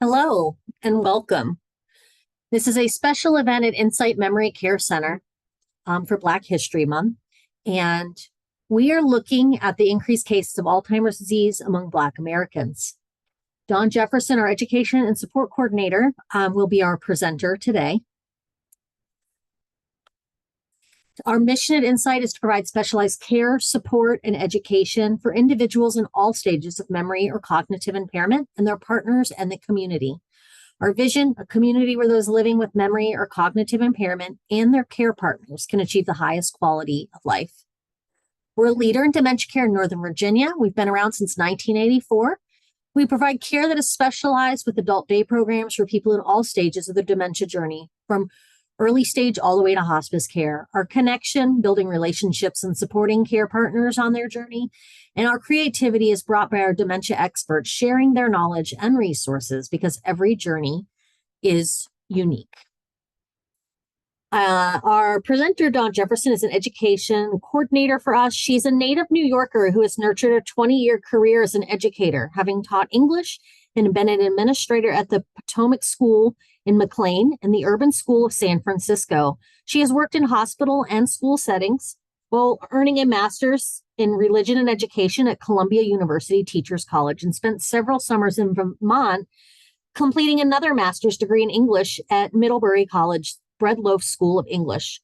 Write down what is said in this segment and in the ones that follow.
Hello and welcome. This is a special event at Insight Memory Care Center for Black History Month. And we are looking at the increased cases of Alzheimer's disease among Black Americans. Don Jefferson, our Education and Support Coordinator, will be our presenter today. Our mission at Insight is to provide specialized care, support, and education for individuals in all stages of memory or cognitive impairment and their partners and the community. Our vision, a community where those living with memory or cognitive impairment and their care partners can achieve the highest quality of life. We're a leader in dementia care in Northern Virginia. We've been around since 1984. We provide care that is specialized with adult day programs for people in all stages of their dementia journey, from early stage all the way to hospice care. Our connection, building relationships and supporting care partners on their journey, and our creativity is brought by our dementia experts sharing their knowledge and resources because every journey is unique. Our presenter, Dawn Jefferson, is an education coordinator for us. She's a native New Yorker who has nurtured a 20-year career as an educator, having taught English and been an administrator at the Potomac School in McLean and the Urban School of San Francisco. She has worked in hospital and school settings while earning a master's in religion and education at Columbia University Teachers College and spent several summers in Vermont completing another master's degree in English at Middlebury College Bread Loaf School of English.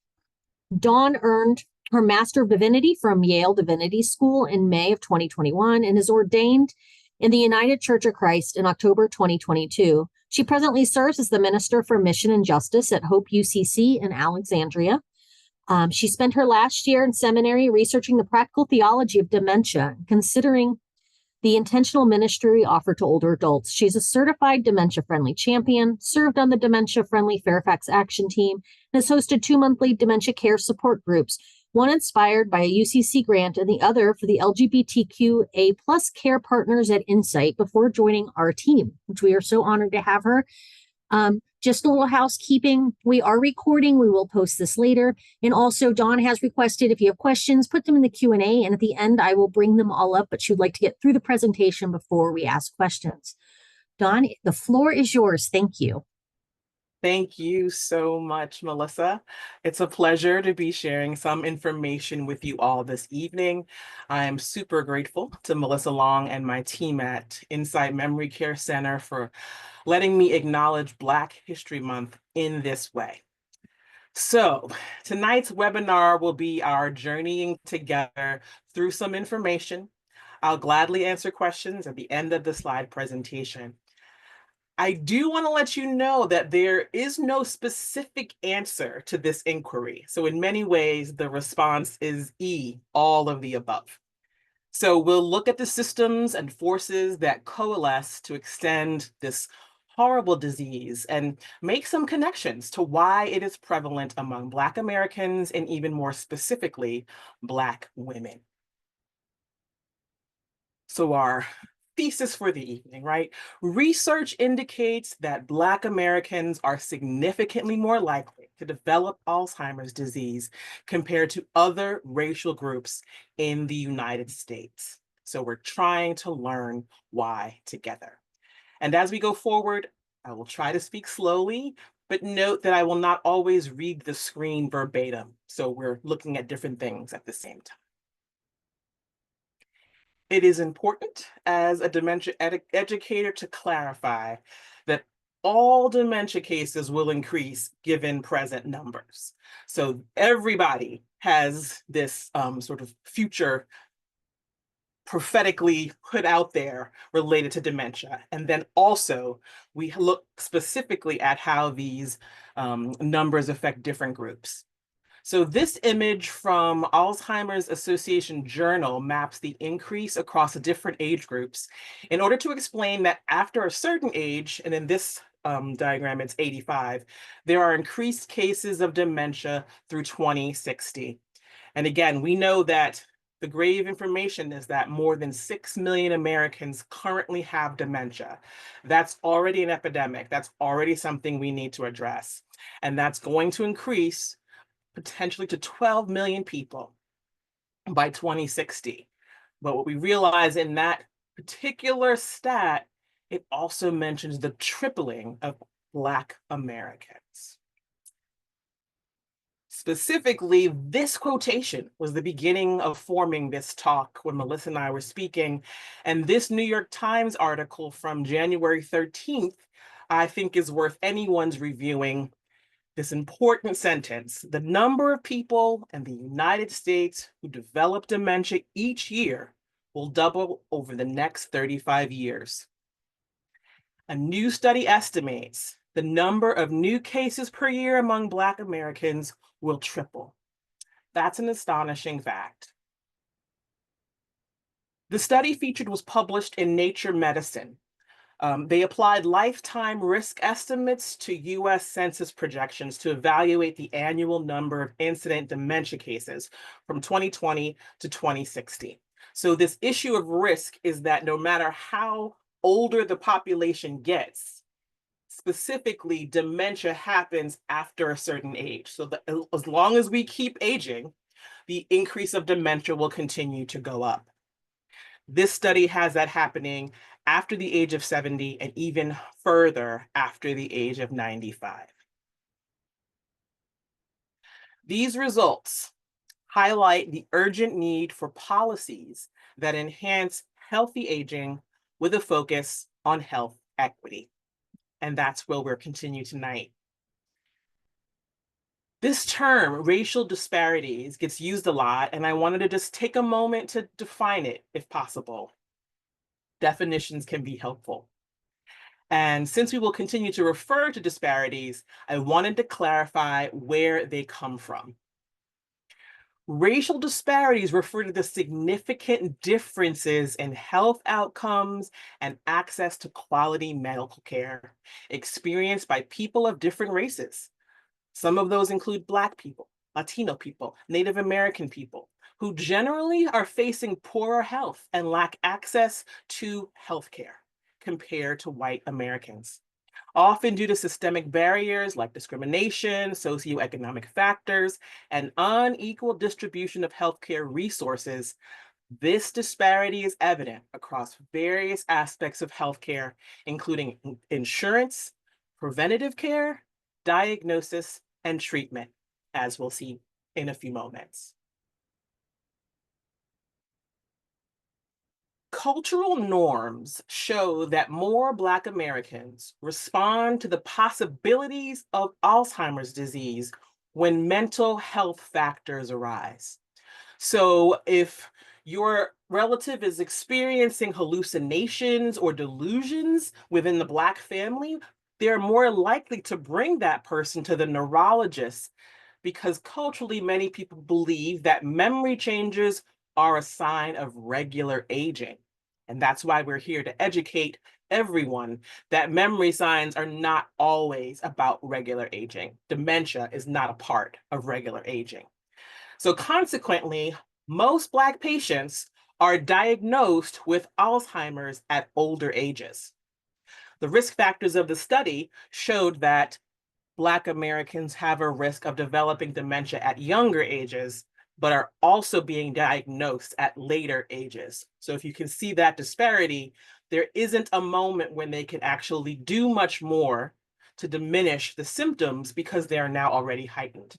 Dawn earned her Master of Divinity from Yale Divinity School in May of 2021 and is ordained in the United Church of Christ in October 2022. She presently serves as the Minister for Mission and Justice at Hope UCC in Alexandria. She spent her last year in seminary researching the practical theology of dementia, considering the intentional ministry we offer to older adults. She's a certified dementia-friendly champion, served on the dementia-friendly Fairfax action team, and has hosted 2 monthly dementia care support groups, one inspired by a UCC grant and the other for the LGBTQA plus care partners at Insight before joining our team, which we are so honored to have her. Just a little housekeeping. We are recording. We will post this later. And also, Dawn has requested if you have questions, put them in the Q&A. And at the end, I will bring them all up, but she would like to get through the presentation before we ask questions. Dawn, the floor is yours. Thank you. Thank you so much, Melissa. It's a pleasure to be sharing some information with you all this evening. I am super grateful to Melissa Long and my team at Insight Memory Care Center for letting me acknowledge Black History Month in this way. So tonight's webinar will be our journeying together through some information. I'll gladly answer questions at the end of the slide presentation. I do want to let you know that there is no specific answer to this inquiry. So in many ways, the response is E, all of the above. So we'll look at the systems and forces that coalesce to extend this horrible disease and make some connections to why it is prevalent among Black Americans and even more specifically, Black women. So our thesis for the evening, right? Research indicates that Black Americans are significantly more likely to develop Alzheimer's disease compared to other racial groups in the United States. So we're trying to learn why together. And as we go forward, I will try to speak slowly, but note that I will not always read the screen verbatim. So we're looking at different things at the same time. It is important as a dementia educator to clarify that all dementia cases will increase given present numbers. So everybody has this sort of future prophetically put out there related to dementia. And then also we look specifically at how these numbers affect different groups. So this image from Alzheimer's Association Journal maps the increase across different age groups in order to explain that after a certain age, and in this diagram it's 85, there are increased cases of dementia through 2060. And again, we know that the grave information is that more than 6 million Americans currently have dementia. That's already an epidemic. That's already something we need to address. And that's going to increase potentially to 12 million people by 2060. But what we realize in that particular stat It also mentions the tripling of Black Americans. Specifically, this quotation was the beginning of forming this talk when Melissa and I were speaking. And this New York Times article from January 13th, I think is worth anyone's reviewing. This important sentence: the number of people in the United States who develop dementia each year will double over the next 35 years. A new study estimates the number of new cases per year among Black Americans will triple. That's an astonishing fact. The study featured was published in Nature Medicine. They applied lifetime risk estimates to US Census projections to evaluate the annual number of incident dementia cases from 2020 to 2060. So this issue of risk is that no matter how older the population gets, specifically dementia happens after a certain age. So as long as we keep aging, the increase of dementia will continue to go up. This study has that happening after the age of 70 and even further after the age of 95. These results highlight the urgent need for policies that enhance healthy aging with a focus on health equity. And that's where we'll continue tonight. This term, racial disparities, gets used a lot, and I wanted to just take a moment to define it if possible. Definitions can be helpful. And since we will continue to refer to disparities, I wanted to clarify where they come from. Racial disparities refer to the significant differences in health outcomes and access to quality medical care experienced by people of different races. Some of those include Black people, Latino people, Native American people, who generally are facing poorer health and lack access to healthcare compared to white Americans. Often due to systemic barriers like discrimination, socioeconomic factors, and unequal distribution of healthcare resources, this disparity is evident across various aspects of healthcare, including insurance, preventative care, diagnosis, and treatment, as we'll see in a few moments. Cultural norms show that more Black Americans respond to the possibilities of Alzheimer's disease when mental health factors arise. So if your relative is experiencing hallucinations or delusions within the Black family, they're more likely to bring that person to the neurologist because culturally, many people believe that memory changes are a sign of regular aging. And that's why we're here to educate everyone that memory signs are not always about regular aging. Dementia is not a part of regular aging. So consequently, most Black patients are diagnosed with Alzheimer's at older ages. The risk factors of the study showed that Black Americans have a risk of developing dementia at younger ages, but are also being diagnosed at later ages. So if you can see that disparity, there isn't a moment when they can actually do much more to diminish the symptoms because they are now already heightened.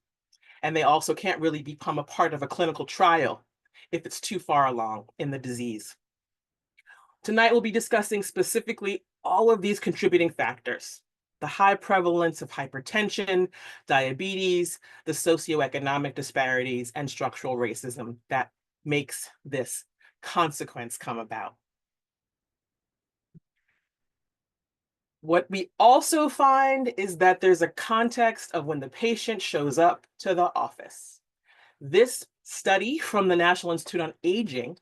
And they also can't really become a part of a clinical trial if it's too far along in the disease. Tonight, we'll be discussing specifically all of these contributing factors: the high prevalence of hypertension, diabetes, the socioeconomic disparities, and structural racism that makes this consequence come about. What we also find is that there's a context of when the patient shows up to the office. This study from the National Institute on Aging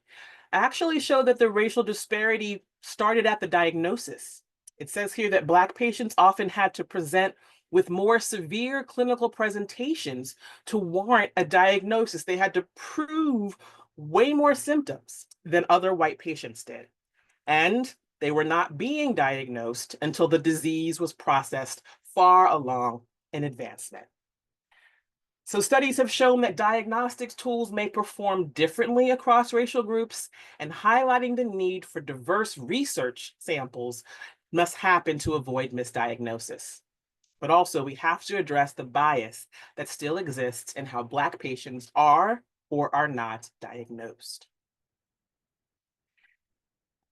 actually showed that the racial disparity started at the diagnosis. It says here that Black patients often had to present with more severe clinical presentations to warrant a diagnosis. They had to prove way more symptoms than other white patients did. And they were not being diagnosed until the disease was processed far along in advancement. So studies have shown that diagnostics tools may perform differently across racial groups, and highlighting the need for diverse research samples must happen to avoid misdiagnosis. But also, we have to address the bias that still exists in how Black patients are or are not diagnosed.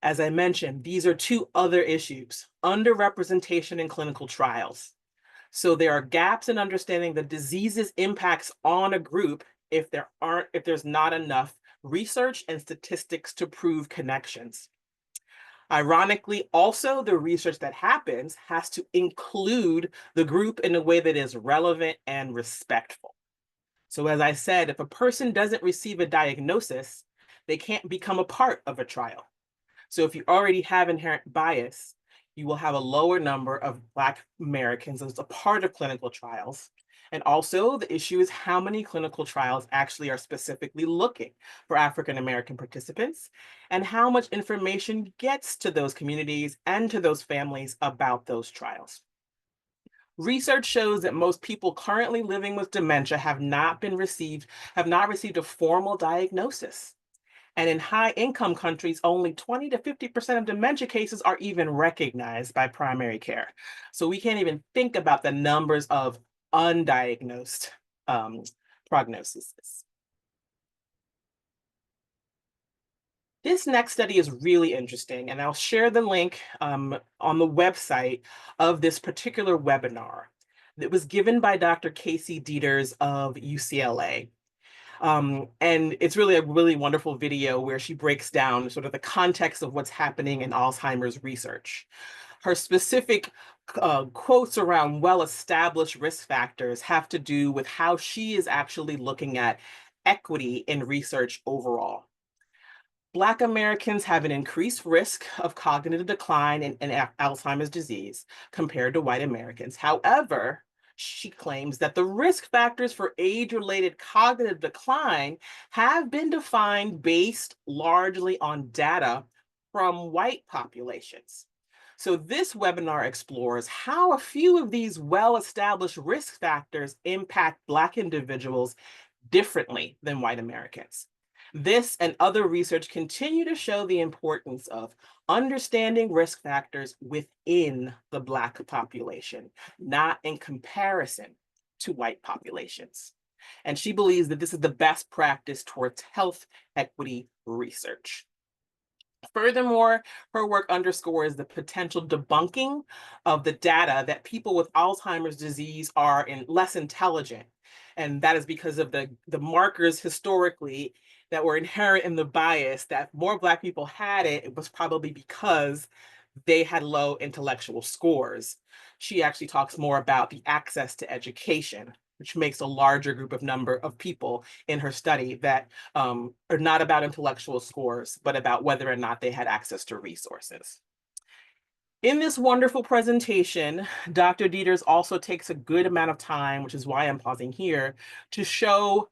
As I mentioned, these are two other issues: underrepresentation in clinical trials. So there are gaps in understanding the disease's impacts on a group if there's not enough research and statistics to prove connections. Ironically, also, the research that happens has to include the group in a way that is relevant and respectful. So as I said, if a person doesn't receive a diagnosis, they can't become a part of a trial. So if you already have inherent bias, you will have a lower number of Black Americans as a part of clinical trials. And also, the issue is how many clinical trials actually are specifically looking for African American participants, and how much information gets to those communities and to those families about those trials. Research shows that most people currently living with dementia have not received a formal diagnosis. And in high-income countries, only 20 to 50% of dementia cases are even recognized by primary care. So we can't even think about the numbers of undiagnosed prognoses. This next study is really interesting, and I'll share the link on the website of this particular webinar that was given by Dr. Casey Dieters of UCLA. And it's really a really wonderful video where she breaks down sort of the context of what's happening in Alzheimer's research. Her specific quotes around well-established risk factors have to do with how she is actually looking at equity in research overall. Black Americans have an increased risk of cognitive decline in Alzheimer's disease compared to white Americans. However, she claims that the risk factors for age-related cognitive decline have been defined based largely on data from white populations. So this webinar explores how a few of these well-established risk factors impact Black individuals differently than white Americans. This and other research continue to show the importance of understanding risk factors within the Black population, not in comparison to white populations. And she believes that this is the best practice towards health equity research. Furthermore, her work underscores the potential debunking of the data that people with Alzheimer's disease are less intelligent. And that is because of the markers historically that were inherent in the bias that if more Black people had it, it was probably because they had low intellectual scores. She actually talks more about the access to education, which makes a larger group of number of people in her study that are not about intellectual scores, but about whether or not they had access to resources. In this wonderful presentation, Dr. Dieters also takes a good amount of time, which is why I'm pausing here, to show,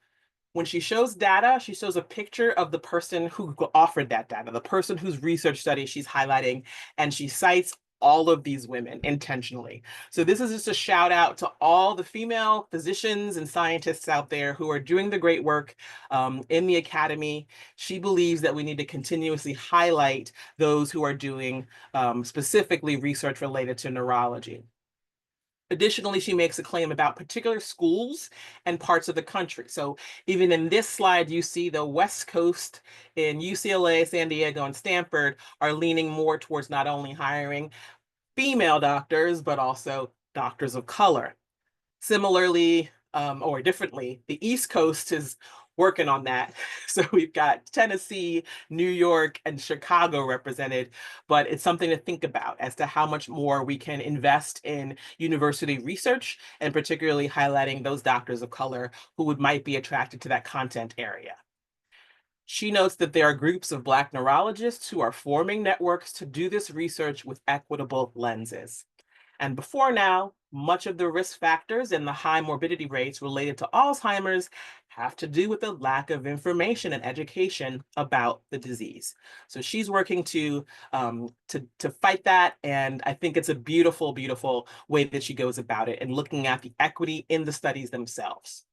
when she shows data, she shows a picture of the person who offered that data, the person whose research study she's highlighting, and she cites all of these women intentionally. So this is just a shout out to all the female physicians and scientists out there who are doing the great work in the academy. She believes that we need to continuously highlight those who are doing specifically research related to neurology. Additionally, she makes a claim about particular schools and parts of the country. So even in this slide, you see the West Coast in UCLA, San Diego, and Stanford are leaning more towards not only hiring female doctors, but also doctors of color. Similarly, or differently, the East Coast is working on that. So we've got Tennessee, New York, and Chicago represented, but it's something to think about as to how much more we can invest in university research, and particularly highlighting those doctors of color who might be attracted to that content area. She notes that there are groups of Black neurologists who are forming networks to do this research with equitable lenses. And before now, much of the risk factors and the high morbidity rates related to Alzheimer's have to do with the lack of information and education about the disease. So she's working to fight that, and I think it's a beautiful, beautiful way that she goes about it and looking at the equity in the studies themselves.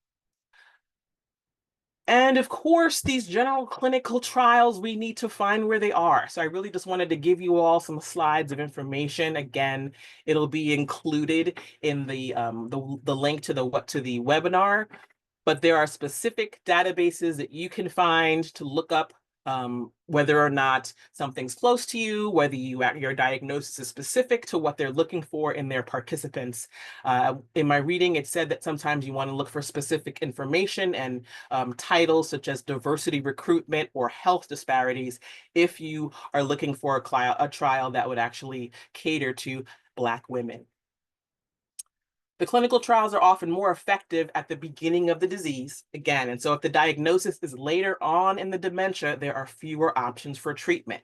And of course, these general clinical trials, we need to find where they are. So I really just wanted to give you all some slides of information. Again, it'll be included in the link to the webinar, but there are specific databases that you can find to look up whether or not something's close to you, whether your diagnosis is specific to what they're looking for in their participants. In my reading, it said that sometimes you want to look for specific information and titles such as diversity recruitment or health disparities if you are looking for a trial that would actually cater to Black women. The clinical trials are often more effective at the beginning of the disease, again, and so if the diagnosis is later on in the dementia, there are fewer options for treatment.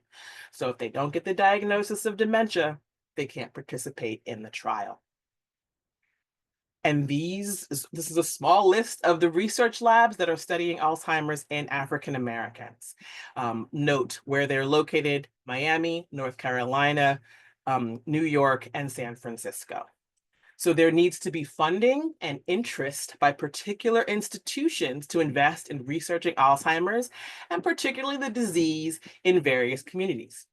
So if they don't get the diagnosis of dementia, they can't participate in the trial. And this is a small list of the research labs that are studying Alzheimer's in African Americans. Note where they're located: Miami, North Carolina, New York, and San Francisco. So there needs to be funding and interest by particular institutions to invest in researching Alzheimer's, and particularly the disease, in various communities.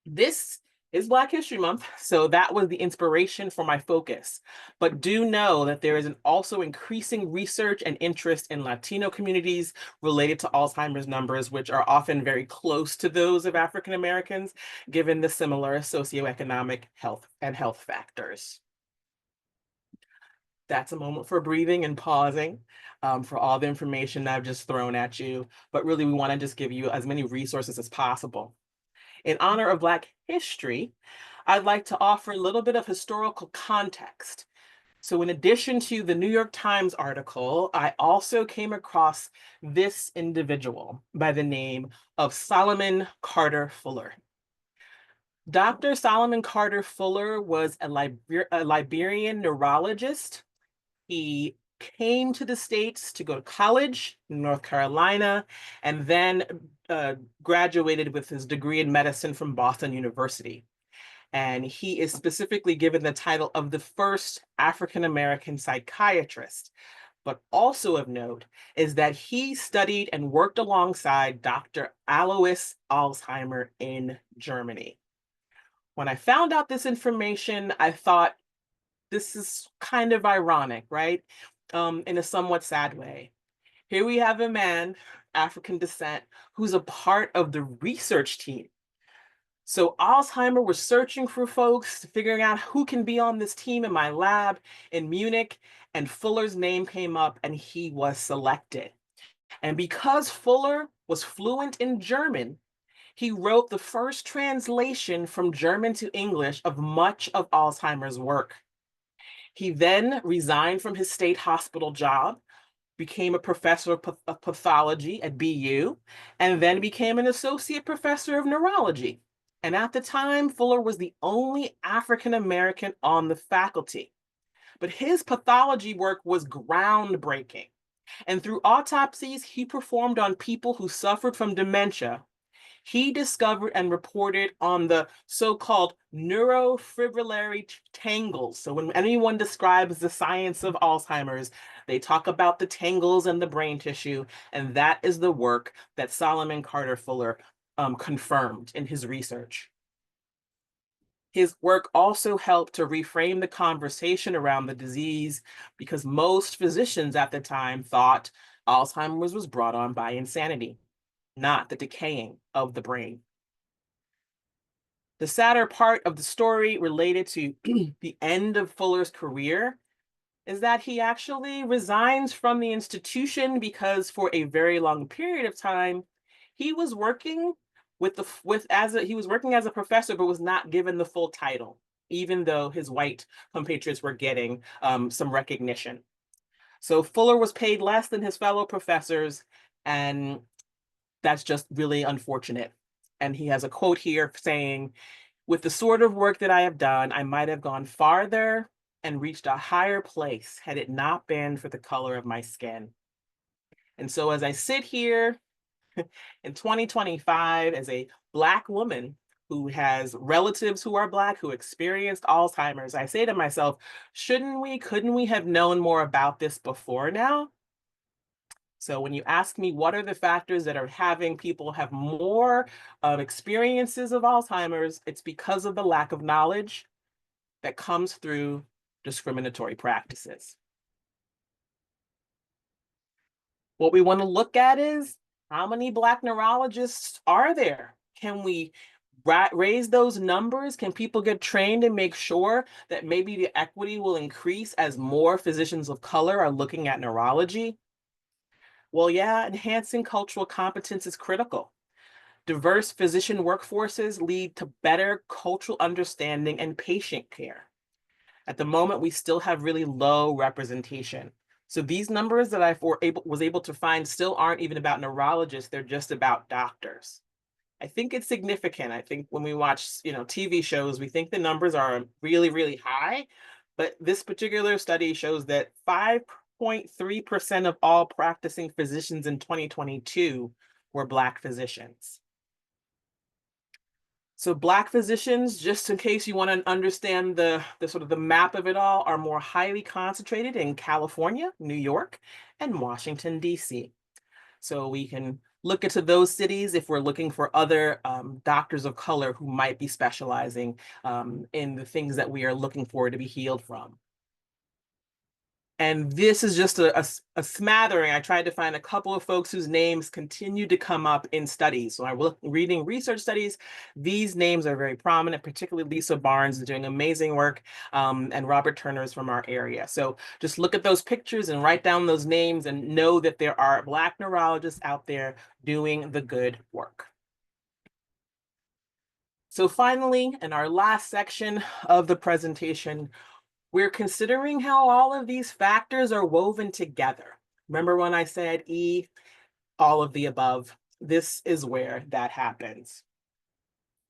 This is Black History Month, so that was the inspiration for my focus. But do know that there is also increasing research and interest in Latino communities related to Alzheimer's numbers, which are often very close to those of African Americans, given the similar socioeconomic health factors. That's a moment for breathing and pausing for all the information I've just thrown at you. But really, we want to just give you as many resources as possible. In honor of Black history, I'd like to offer a little bit of historical context. So in addition to the New York Times article, I also came across this individual by the name of Solomon Carter Fuller. Dr. Solomon Carter Fuller was a Liberian neurologist. He came to the States to go to college in North Carolina, and then graduated with his degree in medicine from Boston University. And he is specifically given the title of the first African-American psychiatrist. But also of note is that he studied and worked alongside Dr. Alois Alzheimer in Germany. When I found out this information, I thought, this is kind of ironic, right? In a somewhat sad way. Here we have a man, African descent, who's a part of the research team. So Alzheimer was searching for folks, figuring out who can be on this team in my lab in Munich, and Fuller's name came up and he was selected. And because Fuller was fluent in German, he wrote the first translation from German to English of much of Alzheimer's work. He then resigned from his state hospital job, became a professor of pathology at BU, and then became an associate professor of neurology. And at the time, Fuller was the only African American on the faculty. But his pathology work was groundbreaking. And through autopsies he performed on people who suffered from dementia, he discovered and reported on the so-called neurofibrillary tangles. So when anyone describes the science of Alzheimer's, they talk about the tangles in the brain tissue, and that is the work that Solomon Carter Fuller confirmed in his research. His work also helped to reframe the conversation around the disease, because most physicians at the time thought Alzheimer's was brought on by insanity, not the decaying of the brain. The sadder part of the story related to the end of Fuller's career is that he actually resigns from the institution because for a very long period of time, he was working as a professor, but was not given the full title, even though his white compatriots were getting some recognition. So Fuller was paid less than his fellow professors, and that's just really unfortunate. And he has a quote here saying, "With the sort of work that I have done, I might have gone farther and reached a higher place had it not been for the color of my skin." And so as I sit here in 2025 as a Black woman who has relatives who are Black, who experienced Alzheimer's, I say to myself, couldn't we have known more about this before now? So when you ask me what are the factors that are having people have more experiences of Alzheimer's, it's because of the lack of knowledge that comes through discriminatory practices. What we want to look at is how many Black neurologists are there? Can we raise those numbers? Can people get trained and make sure that maybe the equity will increase as more physicians of color are looking at neurology? Well, yeah, enhancing cultural competence is critical. Diverse physician workforces lead to better cultural understanding and patient care. At the moment, we still have really low representation. So these numbers that I was able to find still aren't even about neurologists, they're just about doctors. I think it's significant. I think when we watch, TV shows, we think the numbers are really, really high, but this particular study shows that 5.3% of all practicing physicians in 2022 were Black physicians. So Black physicians, just in case you want to understand the sort of the map of it all, are more highly concentrated in California, New York, and Washington, D.C. So we can look into those cities if we're looking for other doctors of color who might be specializing in the things that we are looking for to be healed from. And this is just a smattering. I tried to find a couple of folks whose names continue to come up in studies. So I was reading research studies. These names are very prominent, particularly Lisa Barnes is doing amazing work, and Robert Turner is from our area. So just look at those pictures and write down those names and know that there are Black neurologists out there doing the good work. So finally, in our last section of the presentation, we're considering how all of these factors are woven together. Remember when I said E, all of the above? This is where that happens.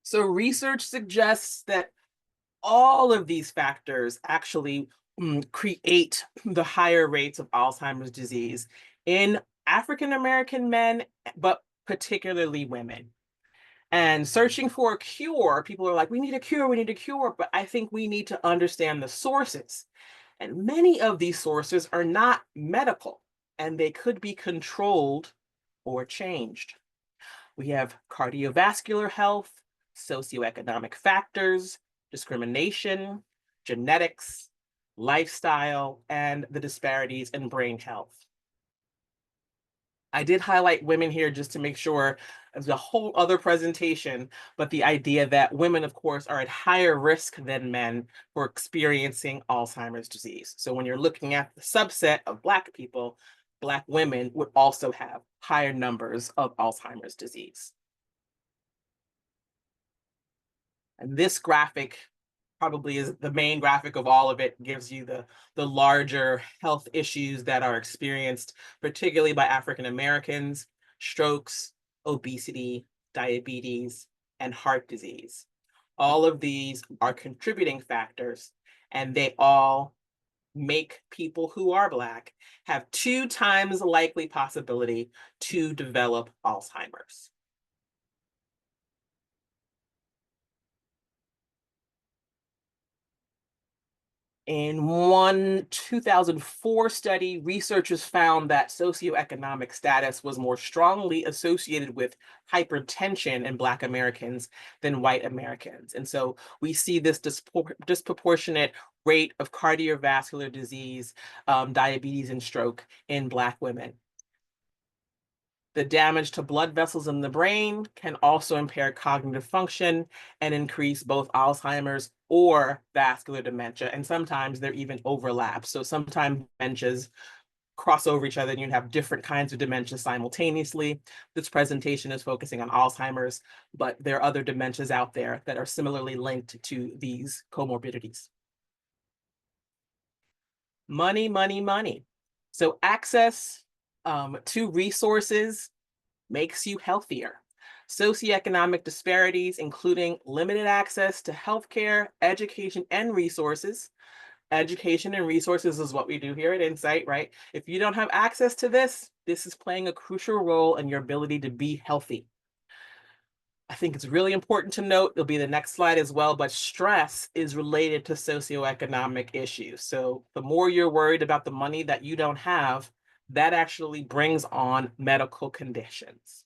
So research suggests that all of these factors actually create the higher rates of Alzheimer's disease in African American men, but particularly women. And searching for a cure, people are like, we need a cure, we need a cure. But I think we need to understand the sources. And many of these sources are not medical, and they could be controlled or changed. We have cardiovascular health, socioeconomic factors, discrimination, genetics, lifestyle, and the disparities in brain health. I did highlight women here just to make sure there's a whole other presentation, but the idea that women, of course, are at higher risk than men for experiencing Alzheimer's disease. So when you're looking at the subset of Black people, Black women would also have higher numbers of Alzheimer's disease. And this graphic probably is the main graphic of all of it, gives you the larger health issues that are experienced, particularly by African Americans: strokes, obesity, diabetes, and heart disease. All of these are contributing factors, and they all make people who are Black have 2 times the likely possibility to develop Alzheimer's. In one 2004 study, researchers found that socioeconomic status was more strongly associated with hypertension in Black Americans than white Americans. And so we see this disproportionate rate of cardiovascular disease, diabetes, and stroke in Black women. The damage to blood vessels in the brain can also impair cognitive function and increase both Alzheimer's or vascular dementia. And sometimes they're even overlap. So sometimes dementias cross over each other and you have different kinds of dementia simultaneously. This presentation is focusing on Alzheimer's, but there are other dementias out there that are similarly linked to these comorbidities. Money, money, money. So access to resources makes you healthier. Socioeconomic disparities, including limited access to healthcare, education, and resources. Education and resources is what we do here at Insight, right? If you don't have access to this, this is playing a crucial role in your ability to be healthy. I think it's really important to note, it'll be the next slide as well, but stress is related to socioeconomic issues. So the more you're worried about the money that you don't have, that actually brings on medical conditions.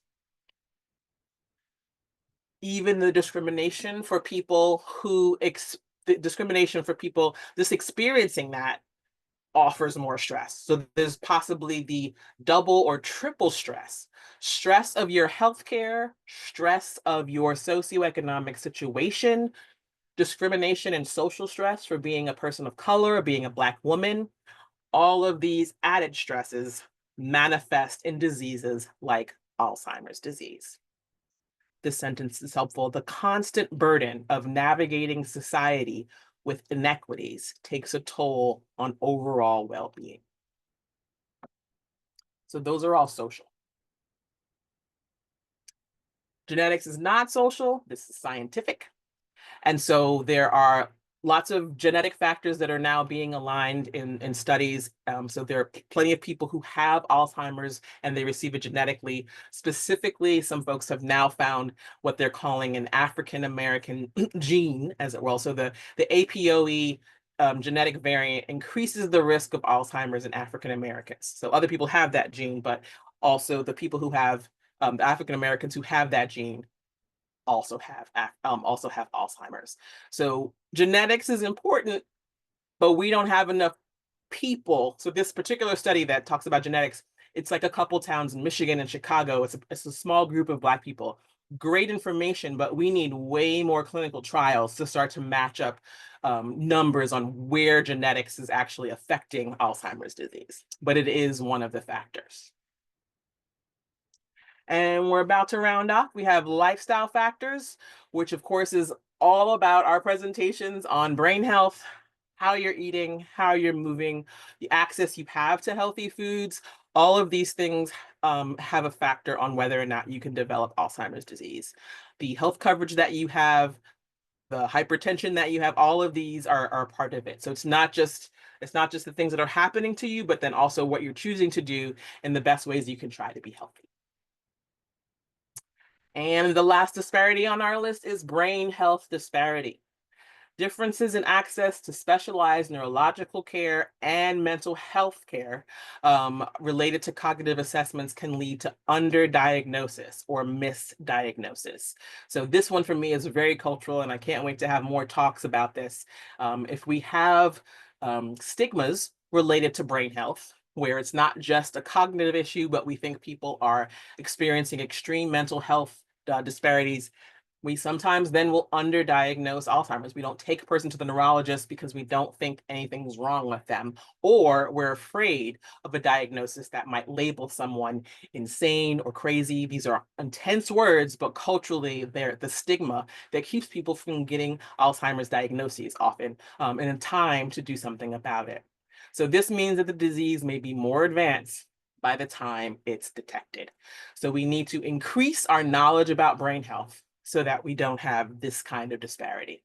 Even the discrimination for people just experiencing that offers more stress. So there's possibly the double or triple stress of your healthcare, stress of your socioeconomic situation, discrimination and social stress for being a person of color, being a Black woman. All of these added stresses manifest in diseases like Alzheimer's disease. This sentence is helpful. The constant burden of navigating society with inequities takes a toll on overall well-being. So those are all social. Genetics is not social. This is scientific. And so there are lots of genetic factors that are now being aligned in studies. So there are plenty of people who have Alzheimer's and they receive it genetically. Specifically, some folks have now found what they're calling an African-American gene as well. So the APOE genetic variant increases the risk of Alzheimer's in African-Americans. So other people have that gene, but also the people who have the African-Americans who have that gene also have Alzheimer's. So genetics is important, but we don't have enough people. So this particular study that talks about genetics, it's like a couple towns in Michigan and Chicago. It's a small group of Black people. Great information, but we need way more clinical trials to start to match up numbers on where genetics is actually affecting Alzheimer's disease. But it is one of the factors. And we're about to round off. We have lifestyle factors, which of course is all about our presentations on brain health, how you're eating, how you're moving, the access you have to healthy foods. All of these things have a factor on whether or not you can develop Alzheimer's disease. The health coverage that you have, the hypertension that you have, all of these are part of it. So it's not just the things that are happening to you, but then also what you're choosing to do and the best ways you can try to be healthy. And the last disparity on our list is brain health disparity. Differences in access to specialized neurological care and mental health care related to cognitive assessments can lead to underdiagnosis or misdiagnosis. So this one for me is very cultural, and I can't wait to have more talks about this. If we have stigmas related to brain health, where it's not just a cognitive issue, but we think people are experiencing extreme mental health disparities, we sometimes then will underdiagnose Alzheimer's. We don't take a person to the neurologist because we don't think anything's wrong with them, or we're afraid of a diagnosis that might label someone insane or crazy. These are intense words, but culturally, they're the stigma that keeps people from getting Alzheimer's diagnoses often, and in time to do something about it. So this means that the disease may be more advanced by the time it's detected. So we need to increase our knowledge about brain health so that we don't have this kind of disparity.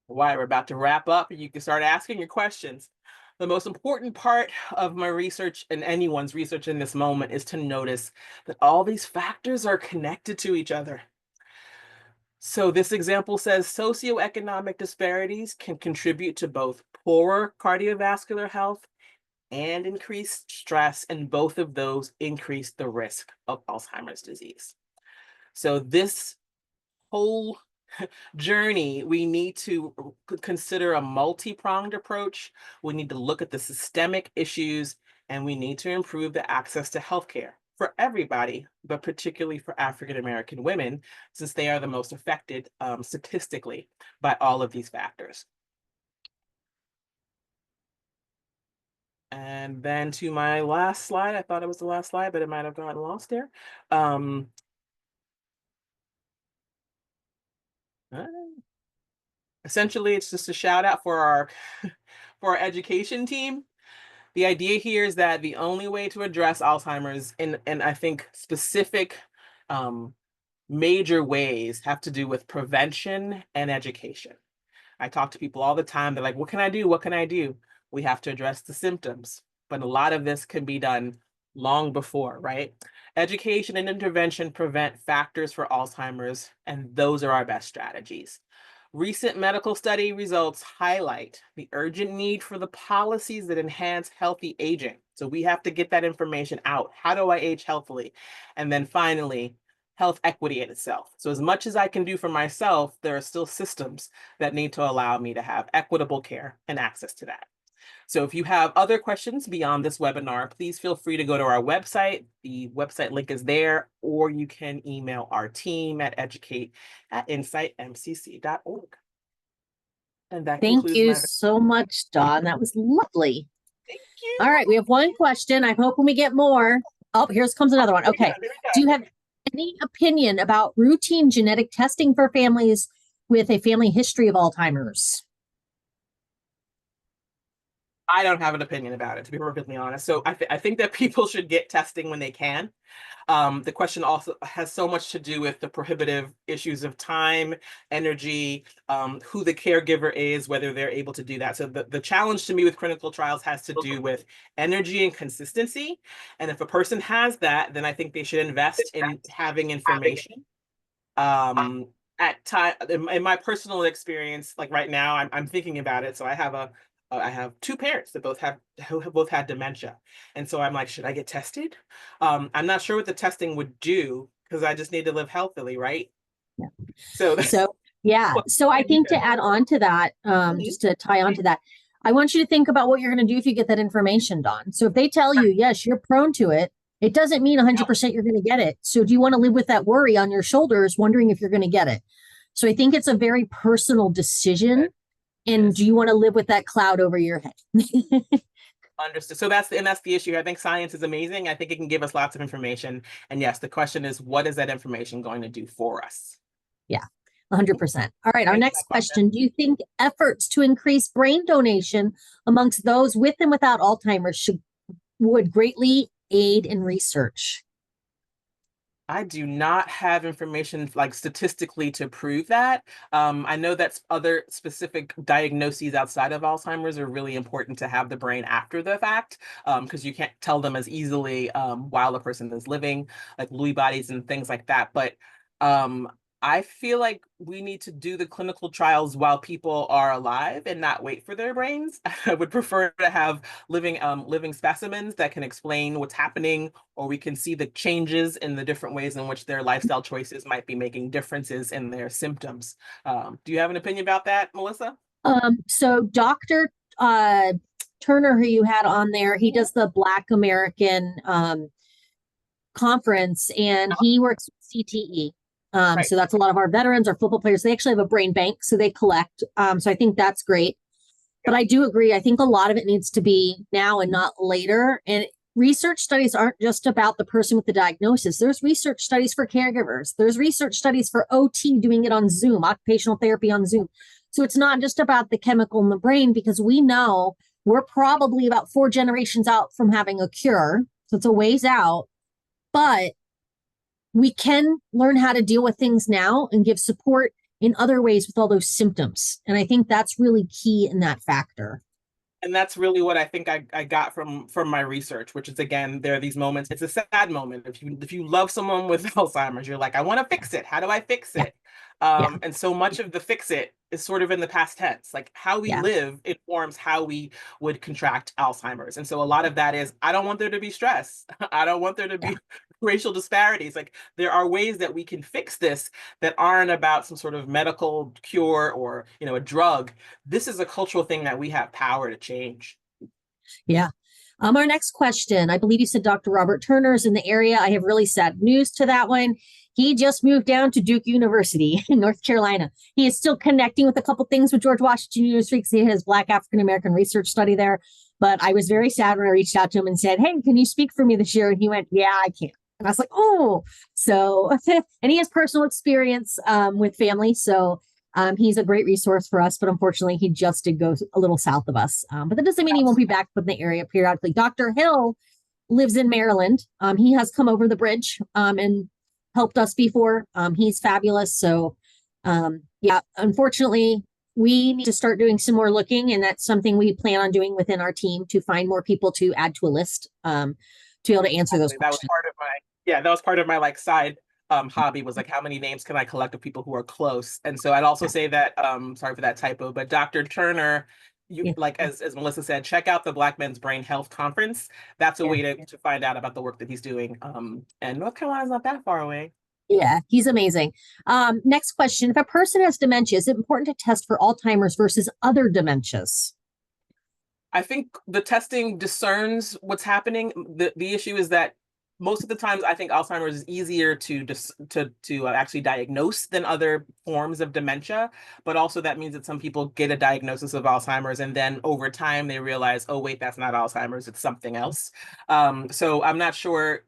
All right, we're about to wrap up and you can start asking your questions. The most important part of my research and anyone's research in this moment is to notice that all these factors are connected to each other. So this example says socioeconomic disparities can contribute to both poorer cardiovascular health and increased stress, and both of those increase the risk of Alzheimer's disease. So this whole journey, we need to consider a multi-pronged approach. We need to look at the systemic issues, and we need to improve the access to healthcare for everybody, but particularly for African-American women, since they are the most affected statistically by all of these factors. And then to my last slide, I thought it was the last slide, but it might have gotten lost there. Essentially, it's just a shout out for our for our education team. The idea here is that the only way to address Alzheimer's and I think specific major ways have to do with prevention and education. I talk to people all the time. They're like, what can I do? What can I do? We have to address the symptoms, but a lot of this can be done long before, right? Education and intervention prevent factors for Alzheimer's, and those are our best strategies. Recent medical study results highlight the urgent need for the policies that enhance healthy aging. So we have to get that information out. How do I age healthily? And then finally, health equity in itself. So as much as I can do for myself, there are still systems that need to allow me to have equitable care and access to that. So if you have other questions beyond this webinar, please feel free to go to our website. The website link is there, or you can email our team at educate@insightmcc.org. And that Thank concludes you my. so much, Dawn. That was lovely. Thank you. All right, we have one question. I'm hoping we get more. Oh, here comes another one. Okay. Do you have any opinion about routine genetic testing for families with a family history of Alzheimer's? I don't have an opinion about it, to be perfectly honest. So I think that people should get testing when they can. The question also has so much to do with the prohibitive issues of time, energy, who the caregiver is, whether they're able to do that. So the challenge to me with clinical trials has to do with energy and consistency. And if a person has that, then I think they should invest in having information. At time in my personal experience, like right now, I'm thinking about it. So I have two parents that who have both had dementia, and so I'm like, should I get tested? I'm not sure what the testing would do because I just need to live healthily, right? Yeah. So yeah. So I think to add on to that, just to tie on to that, I want you to think about what you're going to do if you get that information, Dawn. So if they tell you, yes, you're prone to it, it doesn't mean 100% you're going to get it. So do you want to live with that worry on your shoulders, wondering if you're going to get it? So I think it's a very personal decision. And do you want to live with that cloud over your head? Understood. So that's the issue. I think science is amazing. I think it can give us lots of information. And yes, the question is, what is that information going to do for us? Yeah, 100%. All right, our next question. Do you think efforts to increase brain donation amongst those with and without Alzheimer's would greatly aid in research? I do not have information like statistically to prove that. I know that other specific diagnoses outside of Alzheimer's are really important to have the brain after the fact, because you can't tell them as easily while the person is living, like Lewy bodies and things like that. But I feel like we need to do the clinical trials while people are alive and not wait for their brains. I would prefer to have living specimens that can explain what's happening, or we can see the changes in the different ways in which their lifestyle choices might be making differences in their symptoms. Do you have an opinion about that, Melissa? So Dr. Turner, who you had on there, he does the Black American conference, and he works with CTE. Right. So that's a lot of our veterans, our football players. They actually have a brain bank, so they collect. So I think that's great. But I do agree. I think a lot of it needs to be now and not later. And research studies aren't just about the person with the diagnosis. There's research studies for caregivers. There's research studies for OT doing it on Zoom, occupational therapy on Zoom. So it's not just about the chemical in the brain, because we know we're probably about 4 generations out from having a cure. So it's a ways out. But we can learn how to deal with things now and give support in other ways with all those symptoms. And I think that's really key in that factor. And that's really what I think I got from my research, which is, again, there are these moments. It's a sad moment. If you love someone with Alzheimer's, you're like, I want to fix it. How do I fix it? And so much of the fix it is sort of in the past tense. Like how we live informs how we would contract Alzheimer's. And so a lot of that is, I don't want there to be stress. I don't want there to be racial disparities. Like there are ways that we can fix this that aren't about some sort of medical cure or, a drug. This is a cultural thing that we have power to change. Yeah. Our next question, I believe you said Dr. Robert Turner is in the area. I have really sad news to that one. He just moved down to Duke University in North Carolina. He is still connecting with a couple things with George Washington University because he has Black African American research study there. But I was very sad when I reached out to him and said, hey, can you speak for me this year? And he went, yeah, I can. And I was like, oh, so, and he has personal experience with family. So he's a great resource for us, but unfortunately he just did go a little south of us. But that doesn't mean he won't be back in the area periodically. Dr. Hill lives in Maryland. He has come over the bridge and helped us before. He's fabulous. So yeah, unfortunately we need to start doing some more looking, and that's something we plan on doing within our team to find more people to add to a list to be able to answer those questions. That was part of my side hobby was like, how many names can I collect of people who are close? And so I'd also say that, sorry for that typo, but Dr. Turner, you Yeah. like as Melissa said, check out the Black Men's Brain Health Conference. That's a Yeah. way to find out about the work that he's doing. And North Carolina's not that far away. Yeah, he's amazing. Next question. If a person has dementia, is it important to test for Alzheimer's versus other dementias? I think the testing discerns what's happening. The issue is that most of the times I think Alzheimer's is easier to actually diagnose than other forms of dementia, but also that means that some people get a diagnosis of Alzheimer's and then over time they realize, oh wait, that's not Alzheimer's, it's something else. So I'm not sure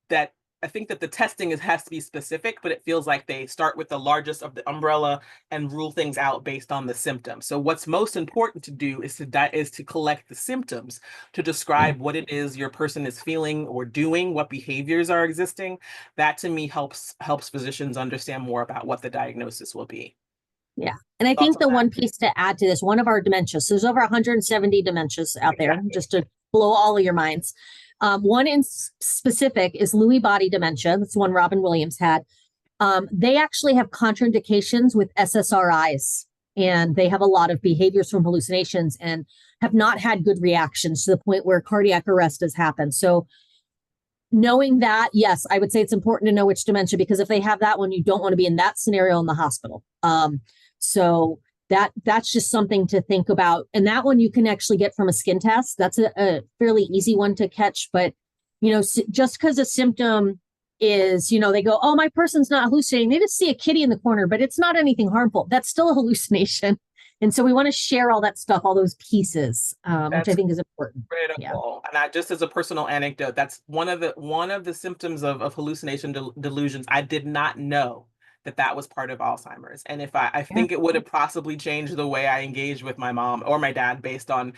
that I think that the testing has to be specific, but it feels like they start with the largest of the umbrella and rule things out based on the symptoms. So what's most important to do is to collect the symptoms to describe what it is your person is feeling or doing, what behaviors are existing. That to me helps physicians understand more about what the diagnosis will be. Yeah. And I Thoughts think on the that? one piece to add to this, one of our dementias, so there's over 170 dementias out there, Exactly. just to blow all of your minds. One in specific is Lewy body dementia. That's the one Robin Williams had. They actually have contraindications with SSRIs, and they have a lot of behaviors from hallucinations and have not had good reactions to the point where cardiac arrest has happened. So knowing that, yes, I would say it's important to know which dementia, because if they have that one, you don't want to be in that scenario in the hospital. So that's just something to think about. And that one you can actually get from a skin test. That's a fairly easy one to catch. But, just because a symptom is, they go, oh, my person's not hallucinating. They just see a kitty in the corner, but it's not anything harmful. That's still a hallucination. And so we want to share all that stuff, all those pieces, which I think is important. Yeah. Critical. And I just as a personal anecdote, that's one of the symptoms of hallucination delusions. I did not know that was part of Alzheimer's. And if I Yeah. think it would have possibly changed the way I engaged with my mom or my dad based on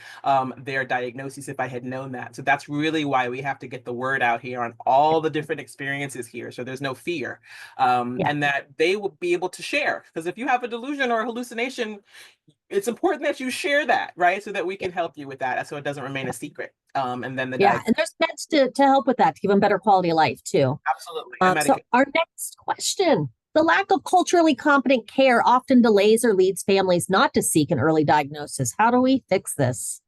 their diagnoses if I had known that. So that's really why we have to get the word out here on all the different experiences here. So there's no fear. Yeah. And that they will be able to share. Because if you have a delusion or a hallucination, it's important that you share that, right? So that we can help you with that, so it doesn't remain a secret. And then the Yeah. And there's meds to help with that, to give them better quality of life too. absolutely and So medication. our next question, the lack of culturally competent care often delays or leads families not to seek an early diagnosis. How do we fix this?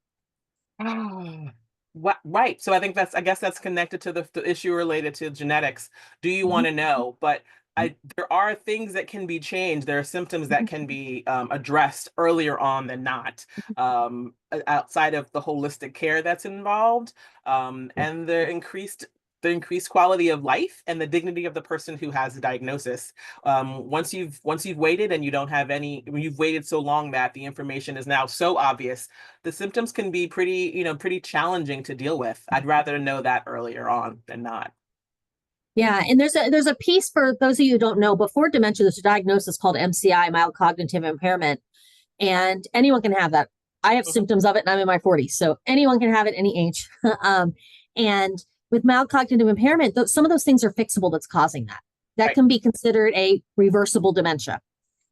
Right. So I guess that's connected to the issue related to genetics. Do you want Mhm. to know? But there are things that can be changed. There are symptoms that can be addressed earlier on than not, outside of the holistic care that's involved, and the increased quality of life and the dignity of the person who has the diagnosis. Once you've waited and you don't have any, when you've waited so long that the information is now so obvious, the symptoms can be pretty challenging to deal with. I'd rather know that earlier on than not. Yeah, and there's a piece for those of you who don't know. Before dementia, there's a diagnosis called MCI, mild cognitive impairment, and anyone can have that. I have Mhm. symptoms of it, and I'm in my 40s, so anyone can have it any age. And with mild cognitive impairment, some of those things are fixable. That's causing that. That Right. can be considered a reversible dementia.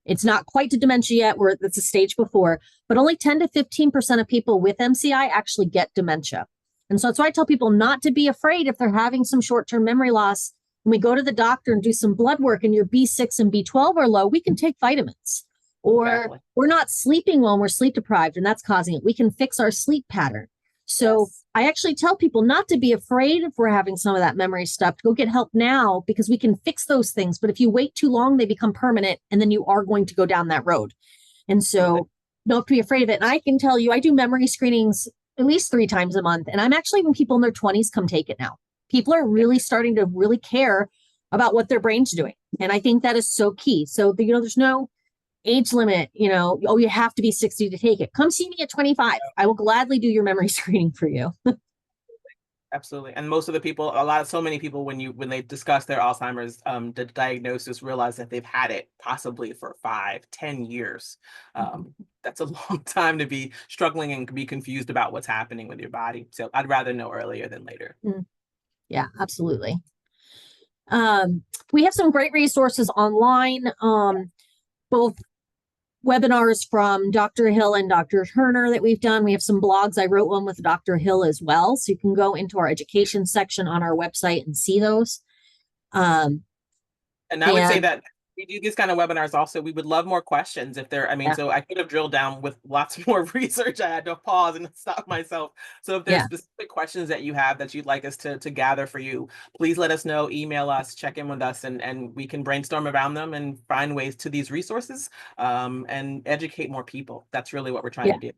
It's not quite to dementia yet, where it's a stage before, but only 10 to 15% of people with MCI actually get dementia. And so that's why I tell people not to be afraid if they're having some short-term memory loss. When we go to the doctor and do some blood work and your B6 and B12 are low, we can take vitamins. Or Exactly. we're not sleeping well and we're sleep deprived and that's causing it. We can fix our sleep pattern. So Yes. I actually tell people not to be afraid if we're having some of that memory stuff, to go get help now, because we can fix those things. But if you wait too long, they become permanent and then you are going to go down that road. And so don't be afraid of it. And I can tell you, I do memory screenings at least 3 times a month. And I'm actually having people in their 20s come take it now. People are really starting to really care about what their brain's doing. And I think that is so key. So, there's no age limit, oh, you have to be 60 to take it. Come see me at 25. I will gladly do your memory screening for you. Absolutely. And most of the people, so many people, when they discuss their Alzheimer's, the diagnosis, realize that they've had it possibly for 5, 10 years. That's a long time to be struggling and be confused about what's happening with your body. So I'd rather know earlier than later. Yeah, absolutely. We have some great resources online, both webinars from Dr. Hill and Dr. Turner that we've done. We have some blogs. I wrote one with Dr. Hill as well. So you can go into our education section on our website and see those. And I would say And that we do these kind of webinars also. We would love more questions if there, I mean, yeah, so I could have drilled down with lots more research. I had to pause and stop myself. So if there's yeah, specific questions that you have that you'd like us to gather for you, please let us know, email us, check in with us, and we can brainstorm around them and find ways to these resources and educate more people. That's really what we're trying yeah. to do.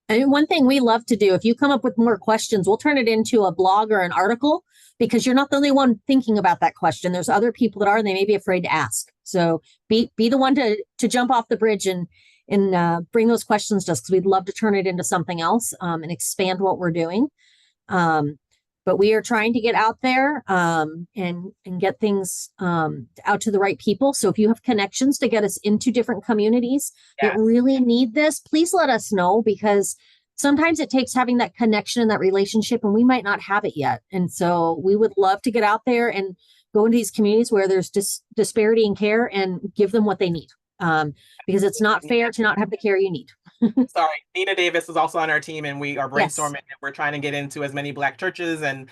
And one thing we love to do, if you come up with more questions, we'll turn it into a blog or an article because you're not the only one thinking about that question. There's other people that are, and they may be afraid to ask. So be the one to jump off the bridge and bring those questions to us because we'd love to turn it into something else and expand what we're doing. But we are trying to get out there and get things out to the right people. So if you have connections to get us into different communities that Yes. really need this, please let us know because sometimes it takes having that connection and that relationship, and we might not have it yet. And so we would love to get out there and go into these communities where there's disparity in care and give them what they need. Because it's not fair to not have the care you need. Sorry, Nina Davis is also on our team, and we are Yes. brainstorming. And we're trying to get into as many Black churches and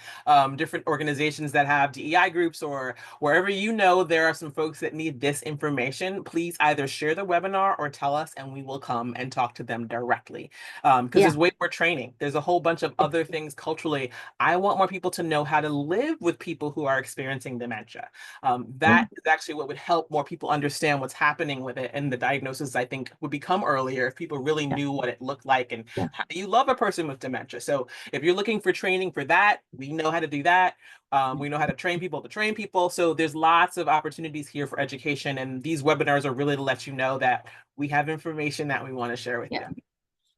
different organizations that have DEI groups, or wherever you know there are some folks that need this information. Please either share the webinar or tell us, and we will come and talk to them directly. Because Yeah. there's way more training. There's a whole bunch of other things culturally. I want more people to know how to live with people who are experiencing dementia. Yeah. That is actually what would help more people understand what's happening with it, and the diagnosis, I think, would become earlier if people really Yeah. knew what it looked like and Yeah. how do you love a person with dementia. So if you're looking for training for that, we know how to do that. We know how to train people to train people. So there's lots of opportunities here for education, and these webinars are really to let you know that we have information that we want to share with you. Yeah.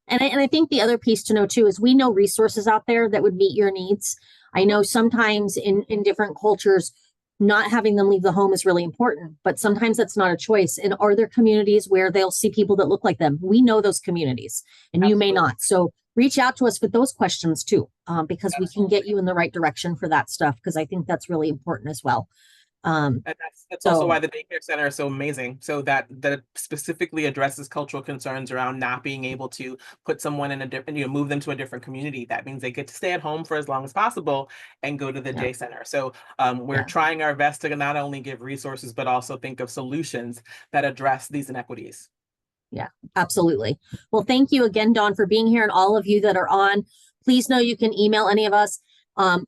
And I think the other piece to know too is we know resources out there that would meet your needs. I know sometimes in different cultures, not having them leave the home is really important, but sometimes that's not a choice. And are there communities where they'll see people that look like them? We know those communities, and you may Absolutely. not. So reach out to us with those questions too, because we can get Absolutely. you in the right direction for that stuff. Because I think that's really important as well. Um, And that's also why so the daycare center is so amazing. So that specifically addresses cultural concerns around not being able to put someone in a different, move them to a different community. That means they get to stay at home for as long as possible and go to the yeah, day center. So we're yeah. trying our best to not only give resources, but also think of solutions that address these inequities. Yeah, absolutely. Well, thank you again, Dawn, for being here, and all of you that are on. Please know you can email any of us.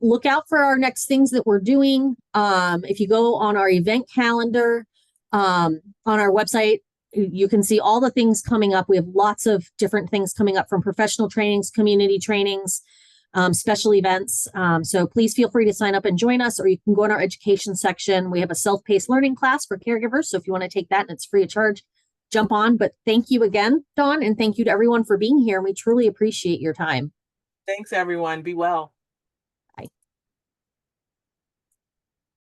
Look out for our next things that we're doing. If you go on our event calendar on our website, you can see all the things coming up. We have lots of different things coming up from professional trainings, community trainings, special events. So please feel free to sign up and join us, or you can go in our education section. We have a self-paced learning class for caregivers. So if you want to take that and it's free of charge, jump on. But thank you again, Dawn, and thank you to everyone for being here. We truly appreciate your time. Thanks, everyone. Be well.